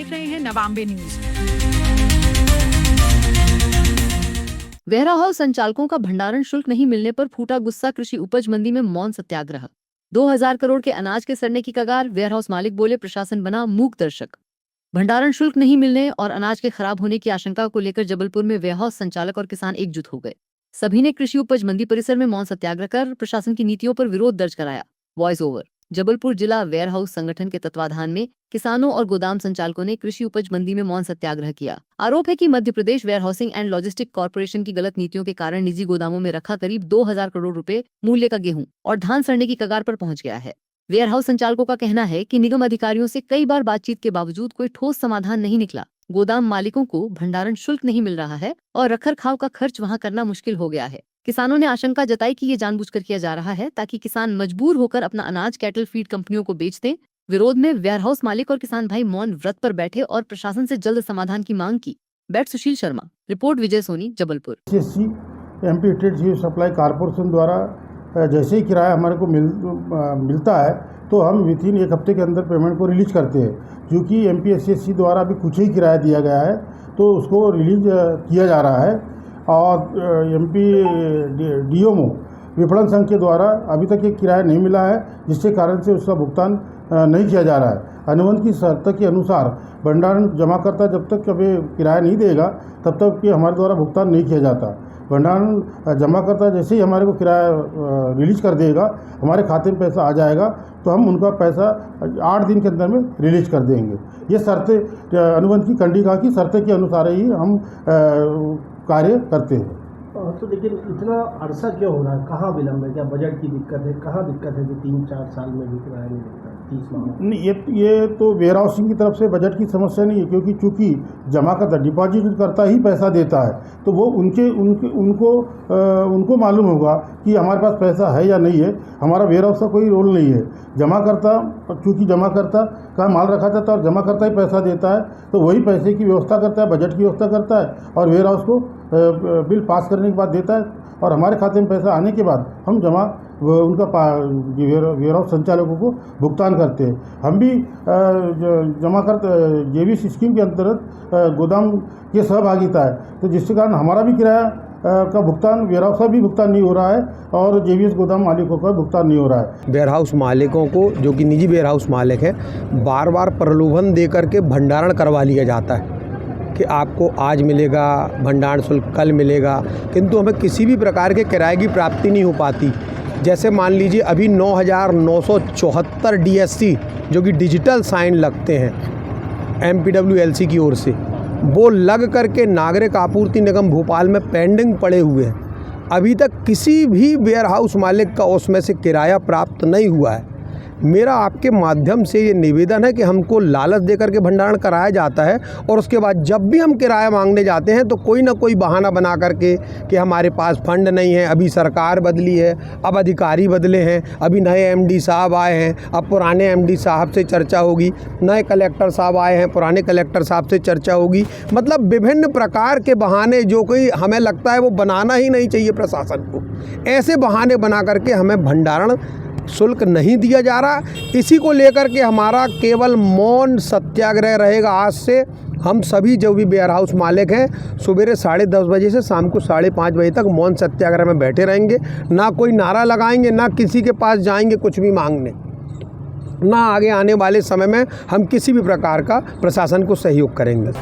देख रहे हैं नवांबे न्यूज। वेयर हाउस संचालकों का भंडारण शुल्क नहीं मिलने पर फूटा गुस्सा, कृषि उपज मंडी में मौन सत्याग्रह। 2000 करोड़ के अनाज के सड़ने की कगार, वेयर हाउस मालिक बोले प्रशासन बना मूक दर्शक। भंडारण शुल्क नहीं मिलने और अनाज के खराब होने की आशंका को लेकर जबलपुर में वेयर हाउस संचालक और किसान एकजुट हो गए। सभी ने कृषि उपज मंडी परिसर में मौन सत्याग्रह कर प्रशासन की नीतियों पर विरोध दर्ज कराया। Voice over. जबलपुर जिला वेयर हाउस संगठन के तत्वाधान में किसानों और गोदाम संचालकों ने कृषि उपज मंडी में मौन सत्याग्रह किया। आरोप है कि Madhya Pradesh warehousing and logistic corporation की गलत नीतियों के कारण निजी गोदामों में रखा करीब 2000 करोड़ रुपए मूल्य का गेहूं और धान सड़ने की कगार पर पहुंच गया है। वेयर हाउस संचालकों का कहना है कि निगम अधिकारियों से कई बार बातचीत के बावजूद कोई ठोस समाधान नहीं निकला। गोदाम मालिकों को भंडारण शुल्क नहीं मिल रहा है और रखरखाव का खर्च वहां करना मुश्किल हो गया है। किसानों ने आशंका जताई कि ये जानबूझकर किया जा रहा है ताकि किसान मजबूर होकर अपना अनाज कैटल फीड कंपनियों को बेच दें। विरोध में वेयर हाउस मालिक और किसान भाई मौन व्रत पर बैठे और प्रशासन से जल्द समाधान की मांग की। Byte Sushil Sharma, report Vijay Soni, Jabalpur. MP state seed supply corporation द्वारा जैसे ही किराया हमारे को मिलता है तो हम विथिन एक हफ्ते के अंदर पेमेंट को रिलीज करते हैं। क्योंकि एमपीएससी द्वारा अभी कुछ ही किराया दिया गया है तो उसको रिलीज किया जा रहा है और एमपी डीओमओ विपणन संघ के द्वारा अभी तक ये किराया नहीं मिला है, जिसके कारण से उसका भुगतान नहीं किया जा रहा है। अनुबंध की शर्त के अनुसार भंडारण जमाकर्ता जब तक कभी किराया नहीं देगा तब तक कि हमारे द्वारा भुगतान नहीं किया जाता। भंडारण जमाकर्ता जैसे ही हमारे को किराया रिलीज कर देगा, हमारे खाते में पैसा आ जाएगा तो हम उनका पैसा 8 दिन के अंदर में रिलीज कर देंगे। ये शर्तें अनुबंध की कंडिका की शर्तें के अनुसार ही हम कार्य करते हैं। तो लेकिन इतना अरसा क्यों हो रहा है? कहाँ विलम्ब है? क्या बजट की दिक्कत है? कहाँ दिक्कत है कि 3-4 साल में भी किराया नहीं मिलता? 30 माह नहीं, ये तो वेयर हाउसिंग की तरफ से बजट की समस्या नहीं है, क्योंकि चूँकि जमा करता डिपॉजिट करता ही पैसा देता है तो वो उनको मालूम होगा कि हमारे पास पैसा है या नहीं है। हमारा वेयर हाउस का कोई रोल नहीं है। जमा करता, चूँकि जमा करता का माल रखा जाता है और जमा करता ही पैसा देता है तो वही पैसे की व्यवस्था करता है, बजट की व्यवस्था करता है और वेयर हाउस को बिल पास करने के बाद देता है और हमारे खाते में पैसा आने के बाद हम उनका वेयर हाउस संचालकों को भुगतान करते हैं। हम भी जमा करते जेवीएस स्कीम के अंतर्गत गोदाम की सहभागिता है तो जिसके कारण हमारा भी किराया का भुगतान वेयर हाउस का भी भुगतान नहीं हो रहा है और जेवीएस गोदाम मालिकों का भुगतान नहीं हो रहा है। वेयर हाउस मालिकों को, जो कि निजी वेयर हाउस मालिक है, बार बार प्रलोभन दे करके भंडारण करवा लिया जाता है कि आपको आज मिलेगा भंडारण शुल्क, कल मिलेगा, किंतु हमें किसी भी प्रकार के किराए की प्राप्ति नहीं हो पाती। जैसे मान लीजिए अभी 9,974 DSC जो कि डिजिटल साइन लगते हैं MPWLC की ओर से, वो लग करके नागरिक आपूर्ति निगम भोपाल में पेंडिंग पड़े हुए हैं। अभी तक किसी भी वेयर हाउस मालिक का उसमें से किराया प्राप्त नहीं हुआ है। मेरा आपके माध्यम से ये निवेदन है कि हमको लालच देकर के भंडारण कराया जाता है और उसके बाद जब भी हम किराया मांगने जाते हैं तो कोई ना कोई बहाना बना करके कि हमारे पास फंड नहीं है, अभी सरकार बदली है, अब अधिकारी बदले हैं, अभी नए MD साहब आए हैं, अब पुराने MD साहब से चर्चा होगी, नए कलेक्टर साहब आए हैं, पुराने कलेक्टर साहब से चर्चा होगी। मतलब विभिन्न प्रकार के बहाने जो कोई हमें लगता है वो बनाना ही नहीं चाहिए प्रशासन को। ऐसे बहाने बना करके हमें भंडारण शुल्क नहीं दिया जा रहा। इसी को लेकर के हमारा केवल मौन सत्याग्रह रहेगा। आज से हम सभी जो भी वेयर हाउस मालिक हैं सुबह 10:30 बजे से शाम को 5:30 बजे तक मौन सत्याग्रह में बैठे रहेंगे। ना कोई नारा लगाएंगे, ना किसी के पास जाएंगे कुछ भी मांगने, ना आगे आने वाले समय में हम किसी भी प्रकार का प्रशासन को सहयोग करेंगे।